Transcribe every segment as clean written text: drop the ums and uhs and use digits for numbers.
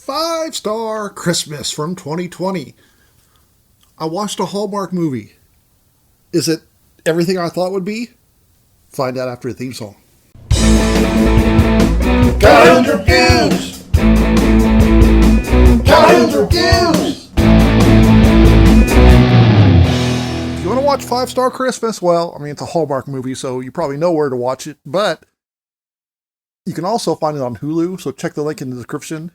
5-star Christmas from 2020. I watched a Hallmark movie. Is it everything I thought it would be? Find out after the theme song. Calhoun's Reviews! Calhoun's Reviews! If you want to watch 5-star Christmas, well, I mean, it's a Hallmark movie, so you probably know where to watch it, but you can also find it on Hulu, so check the link in the description.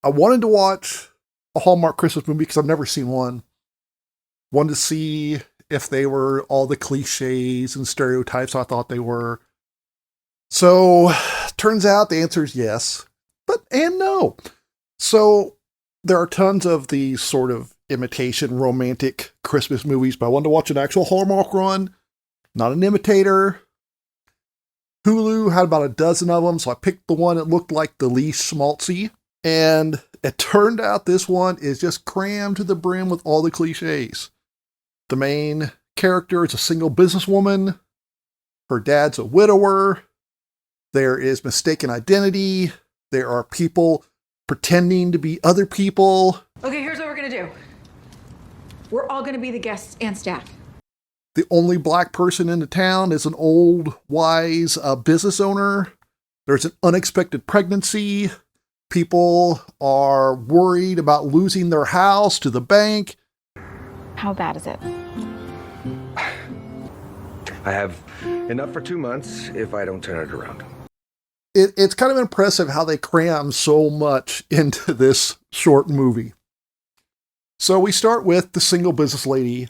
I wanted to watch a Hallmark Christmas movie because I've never seen one. Wanted to see if they were all the cliches and stereotypes I thought they were. So, turns out the answer is yes, and no. So, there are tons of these sort of imitation romantic Christmas movies, but I wanted to watch an actual Hallmark one, not an imitator. Hulu had about a dozen of them, so I picked the one that looked like the least schmaltzy. And it turned out this one is just crammed to the brim with all the cliches. The main character is a single businesswoman. Her dad's a widower. There is mistaken identity. There are people pretending to be other people. Okay, here's what we're going to do. We're all going to be the guests and staff. The only black person in the town is an old, wise business owner. There's an unexpected pregnancy. People are worried about losing their house to the bank. How bad is it? I have enough for 2 months if I don't turn it around. It's kind of impressive how they cram so much into this short movie. So we start with the single business lady,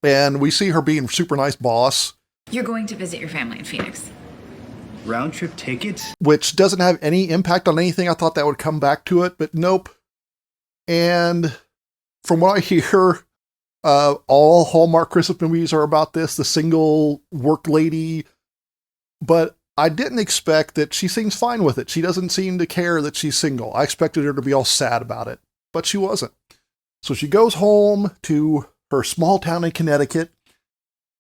and we see her being a super nice boss. You're going to visit your family in Phoenix. Round trip tickets? Which doesn't have any impact on anything. I thought that would come back to it, but nope. And from what I hear, all Hallmark Christmas movies are about this, the single work lady. But I didn't expect that she seems fine with it. She doesn't seem to care that she's single. I expected her to be all sad about it, but she wasn't. So she goes home to her small town in Connecticut,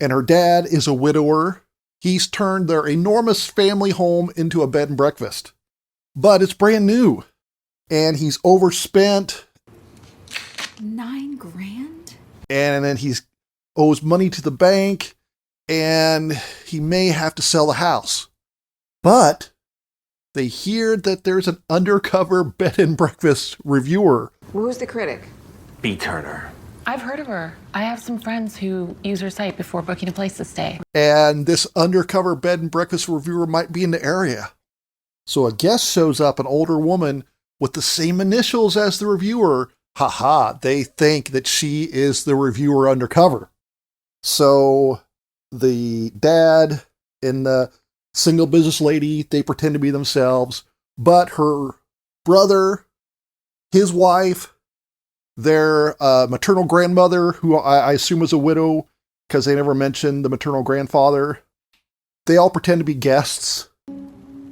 and her dad is a widower. He's turned their enormous family home into a bed and breakfast. But it's brand new. And he's overspent. $9,000? And then he owes money to the bank. And he may have to sell the house. But they hear that there's an undercover bed and breakfast reviewer. Who's the critic? B. Turner. I've heard of her. I have some friends who use her site before booking a place to stay. And this undercover bed and breakfast reviewer might be in the area. So a guest shows up, an older woman with the same initials as the reviewer. They think that she is the reviewer undercover. So the dad and the single business lady, they pretend to be themselves. But her brother, his wife, their maternal grandmother, who I assume was a widow because they never mentioned the maternal grandfather, they all pretend to be guests.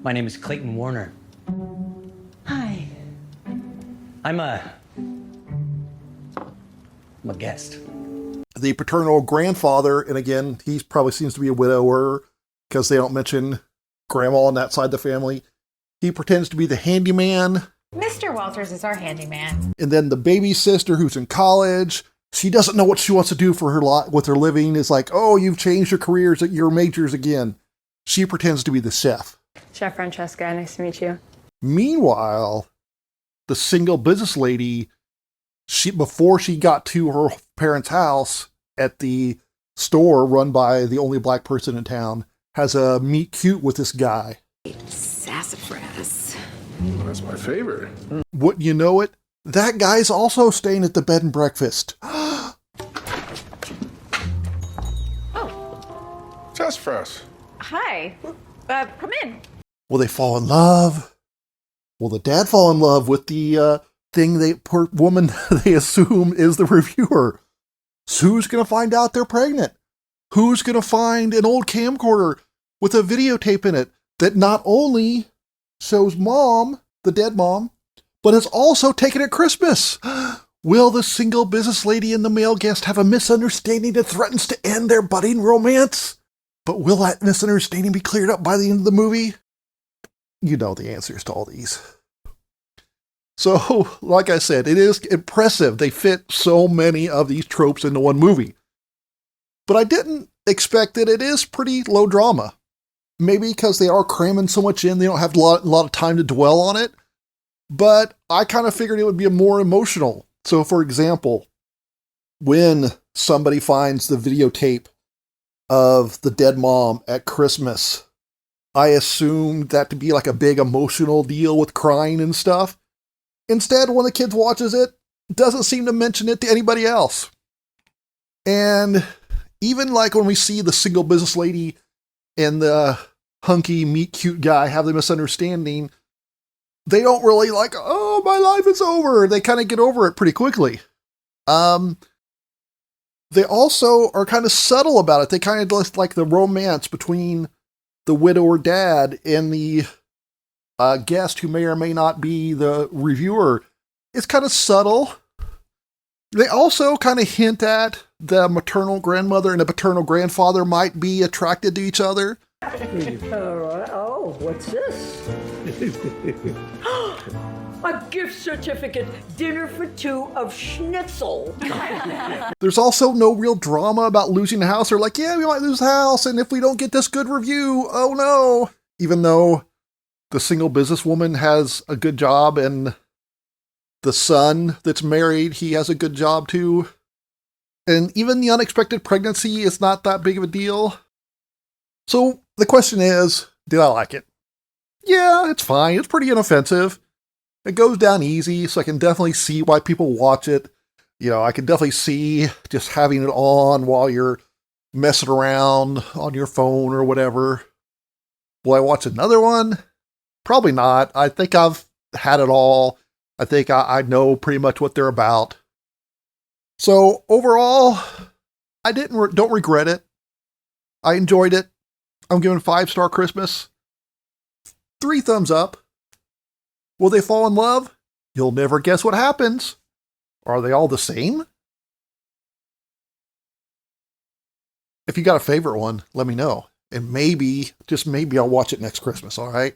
My name is Clayton Warner. Hi. I'm a guest. The paternal grandfather, and again, he probably seems to be a widower because they don't mention grandma on that side of the family. He pretends to be the handyman. Mr. Walters is our handyman. And then the baby sister who's in college, she doesn't know what she wants to do for her with her living. It's like, oh, you've changed your careers, your majors again. She pretends to be the chef. Chef Francesca, nice to meet you. Meanwhile, the single business lady, before she got to her parents' house at the store run by the only black person in town, has a meet cute with this guy. Sassafras. That's my favorite. Wouldn't you know it? That guy's also staying at the bed and breakfast. Oh. Sassafras. Hi. Come in. Will they fall in love? Will the dad fall in love with the poor woman they assume is the reviewer? So who's going to find out they're pregnant? Who's going to find an old camcorder with a videotape in it that not only shows mom, the dead mom, but is also taken at Christmas? Will the single business lady and the male guest have a misunderstanding that threatens to end their budding romance? But will that misunderstanding be cleared up by the end of the movie? You know the answers to all these. So, like I said, it is impressive. They fit so many of these tropes into one movie. But I didn't expect that it is pretty low drama. Maybe because they are cramming so much in, they don't have a lot of time to dwell on it. But I kind of figured it would be more emotional. So, for example, when somebody finds the videotape of the dead mom at Christmas, I assumed that to be like a big emotional deal with crying and stuff. Instead, when the kid watches it, doesn't seem to mention it to anybody else. And even like when we see the single business lady and the hunky, meet cute guy have the misunderstanding, they don't really like, oh, my life is over. They kind of get over it pretty quickly. They also are kind of subtle about it. They kind of just like the romance between the widower dad and the guest who may or may not be the reviewer. It's kind of subtle. They also kind of hint at the maternal grandmother and the paternal grandfather might be attracted to each other. All right. Oh, what's this? A gift certificate, dinner for two of schnitzel. There's also no real drama about losing the house. They're like, yeah, we might lose the house, and if we don't get this good review, oh no. Even though the single businesswoman has a good job, and the son that's married, he has a good job too. And even the unexpected pregnancy is not that big of a deal. So the question is, did I like it? Yeah, it's fine. It's pretty inoffensive. It goes down easy, so I can definitely see why people watch it. You know, I can definitely see just having it on while you're messing around on your phone or whatever. Will I watch another one? Probably not. I think I've had it all. I think I know pretty much what they're about. So overall, I don't regret it. I enjoyed it. I'm giving 5-star Christmas 3 thumbs up. Will they fall in love? You'll never guess what happens. Are they all the same? If you got a favorite one, let me know. And maybe, just maybe, I'll watch it next Christmas, all right?